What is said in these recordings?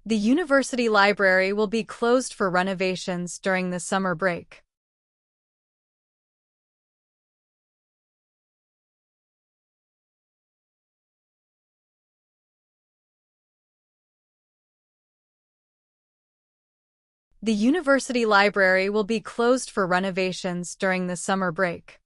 The university library will be closed for renovations during the summer break. The university library will be closed for renovations during the summer break.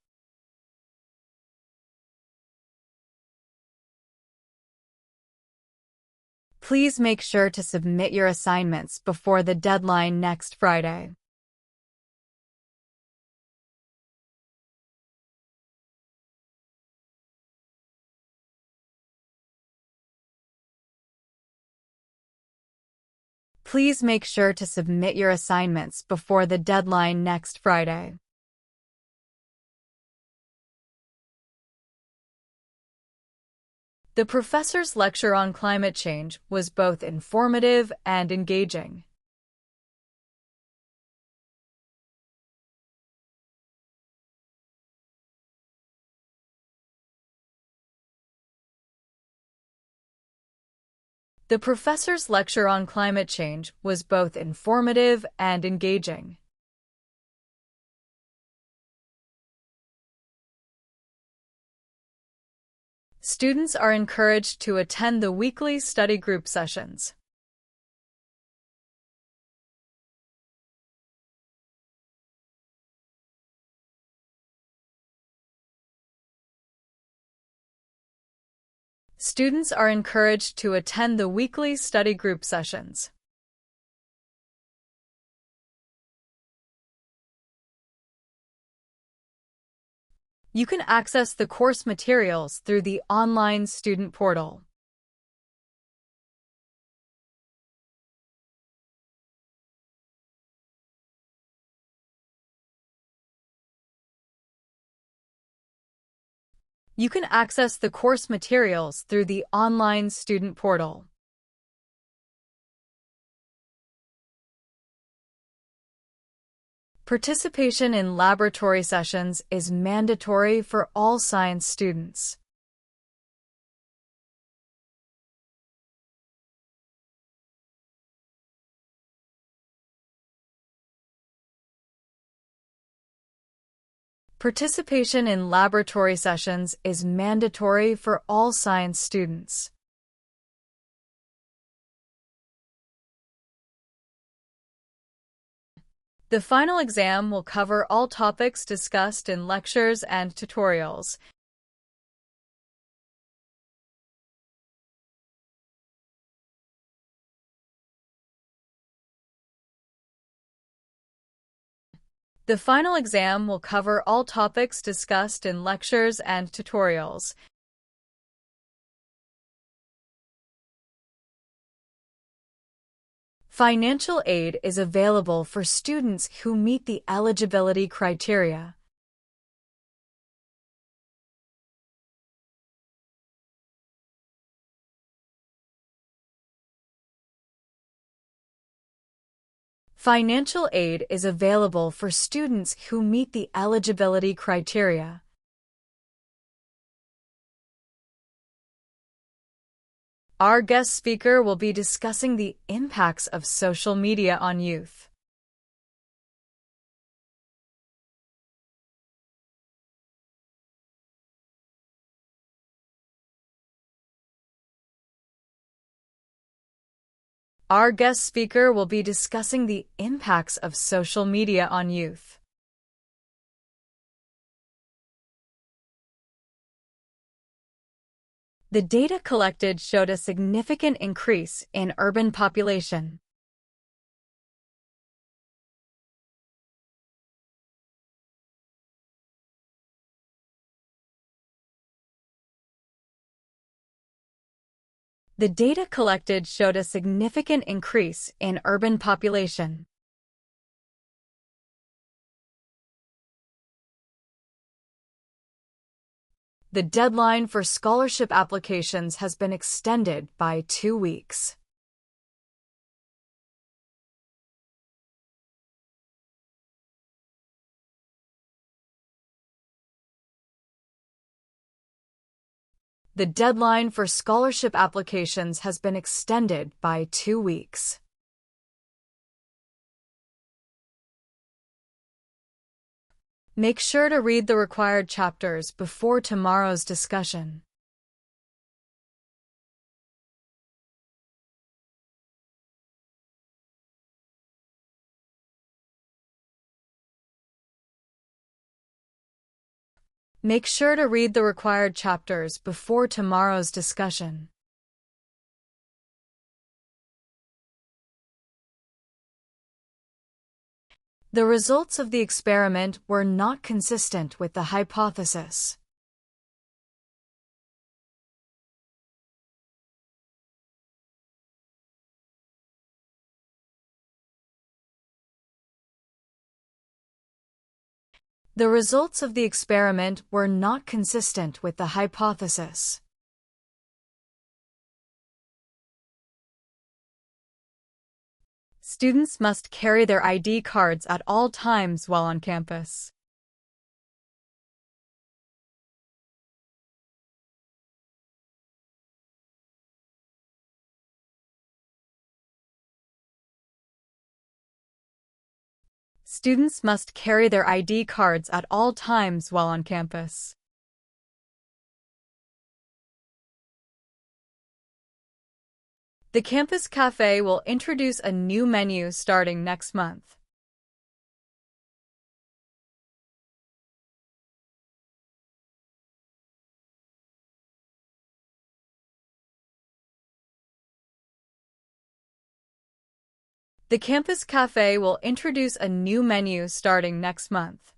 Please make sure to submit your assignments before the deadline next Friday. Please make sure to submit your assignments before the deadline next Friday. The professor's lecture on climate change was both informative and engaging. The professor's lecture on climate change was both informative and engaging. Students are encouraged to attend the weekly study group sessions. Students are encouraged to attend the weekly study group sessions. You can access the course materials through the online student portal. You can access the course materials through the online student portal. Participation in laboratory sessions is mandatory for all science students. Participation in laboratory sessions is mandatory for all science students. The final exam will cover all topics discussed in lectures and tutorials. The final exam will cover all topics discussed in lectures and tutorials. Financial aid is available for students who meet the eligibility criteria. Financial aid is available for students who meet the eligibility criteria. Our guest speaker will be discussing the impacts of social media on youth. Our guest speaker will be discussing the impacts of social media on youth. The data collected showed a significant increase in urban population. The data collected showed a significant increase in urban population. The deadline for scholarship applications has been extended by 2 weeks. The deadline for scholarship applications has been extended by 2 weeks. Make sure to read the required chapters before tomorrow's discussion. Make sure to read the required chapters before tomorrow's discussion. The results of the experiment were not consistent with the hypothesis. The results of the experiment were not consistent with the hypothesis. Students must carry their ID cards at all times while on campus. Students must carry their ID cards at all times while on campus. The campus cafe will introduce a new menu starting next month. The campus cafe will introduce a new menu starting next month.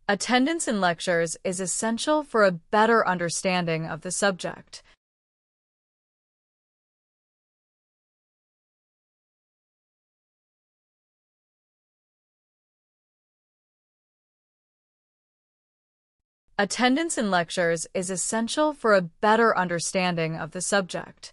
Attendance in lectures is essential for a better understanding of the subject. Attendance in lectures is essential for a better understanding of the subject.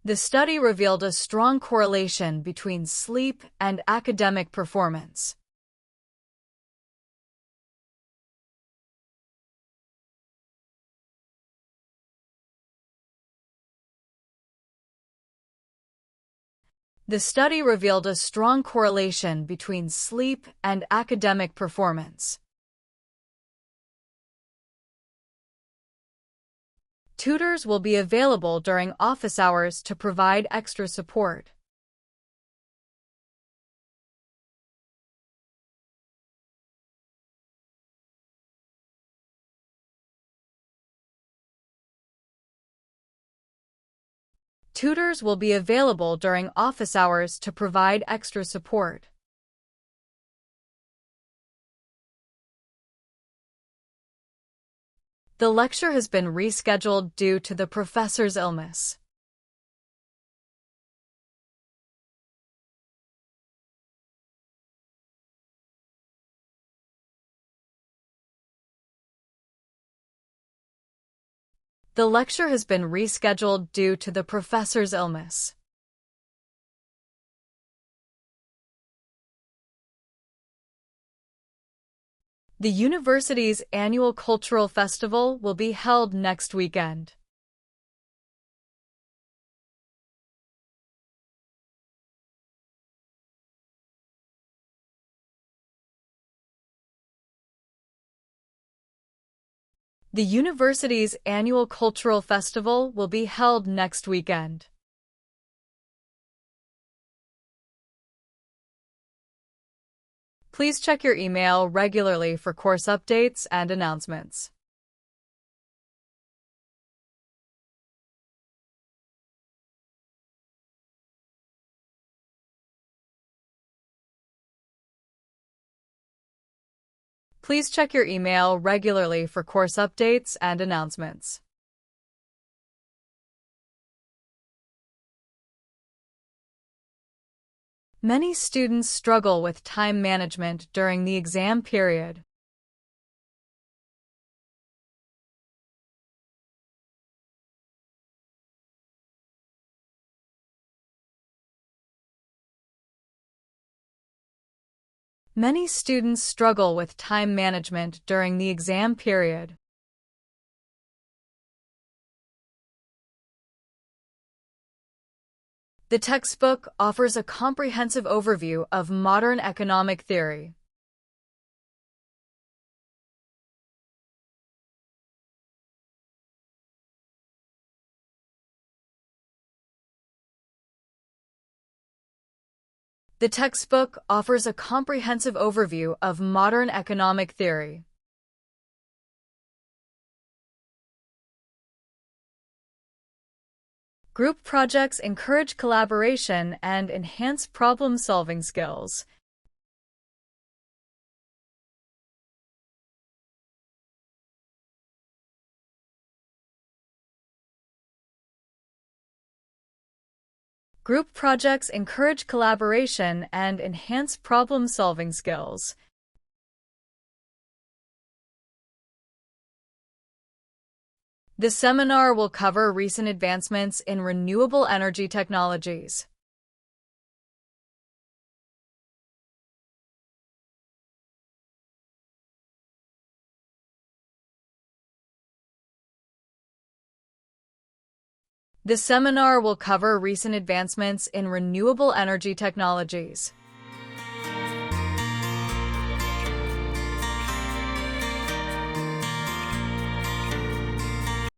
The study revealed a strong correlation between sleep and academic performance. The study revealed a strong correlation between sleep and academic performance. Tutors will be available during office hours to provide extra support. Tutors will be available during office hours to provide extra support. The lecture has been rescheduled due to the professor's illness. The lecture has been rescheduled due to the professor's illness. The university's annual cultural festival will be held next weekend. The university's annual cultural festival will be held next weekend. Please check your email regularly for course updates and announcements. Please check your email regularly for course updates and announcements. Many students struggle with time management during the exam period. Many students struggle with time management during the exam period. The textbook offers a comprehensive overview of modern economic theory. The textbook offers a comprehensive overview of modern economic theory. Group projects encourage collaboration and enhance problem-solving skills. Group projects encourage collaboration and enhance problem-solving skills. The seminar will cover recent advancements in renewable energy technologies. The seminar will cover recent advancements in renewable energy technologies.